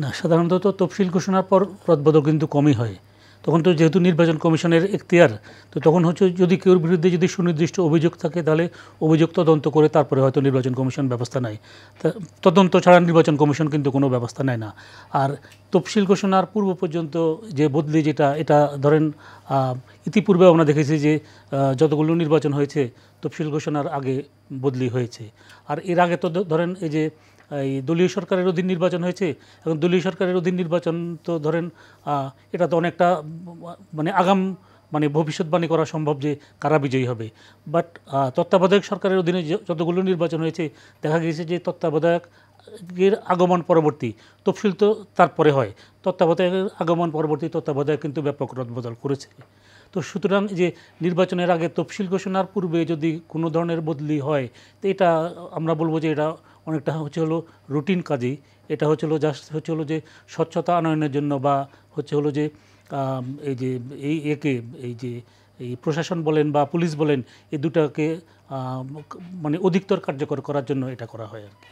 না, সাধারণত তো তফসিল ঘোষণার পর রদবদল কিন্তু কমই হয়। তখন তো যেহেতু নির্বাচন কমিশনের এখতিয়ার, তো তখন হচ্ছে যদি কেউর বিরুদ্ধে যদি সুনির্দিষ্ট অভিযোগ থাকে তাহলে অভিযোগ তদন্ত করে তারপরে হয়তো নির্বাচন কমিশন ব্যবস্থা নেয়। তদন্ত ছাড়া নির্বাচন কমিশন কিন্তু কোনো ব্যবস্থা নেয় না। আর তফসিল ঘোষণার পূর্ব পর্যন্ত যে বদলি যেটা, এটা ধরেন ইতিপূর্বে আমরা দেখেছি যে যতগুলো নির্বাচন হয়েছে তফসিল ঘোষণার আগে বদলি হয়েছে। আর এর আগে তো ধরেন এই যে এই দলীয় সরকারের অধীন নির্বাচন হয়েছে, এবং দলীয় সরকারের অধীন নির্বাচন তো ধরেন এটা তো অনেকটা মানে আগাম মানে ভবিষ্যৎবাণী করা সম্ভব যে কারা বিজয়ী হবে। বাট তত্ত্বাবধায়ক সরকারের অধীনে যতগুলো নির্বাচন হয়েছে দেখা গেছে যে তত্ত্বাবধায়কের আগমন পরবর্তী, তফসিল তো তারপরে হয়, তত্ত্বাবধায়কের আগমন পরবর্তী তত্ত্বাবধায়ক কিন্তু ব্যাপক রদবদল করেছে। তো সুতরাং যে নির্বাচনের আগে তফসিল ঘোষণার পূর্বে যদি কোনো ধরনের বদলি হয়, তো এটা আমরা বলবো যে এটা অনেকটা হচ্ছে হলো রুটিন কাজেই। এটা হচ্ছে হলো জাস্ট হচ্ছে হলো যে স্বচ্ছতা আনয়নের জন্য, বা হচ্ছে হলো যে এই যে এই যে এই প্রশাসন বলেন বা পুলিশ বলেন, এই দুটাকে মানে অধিকতর কার্যকর করার জন্য এটা করা হয় আর কি।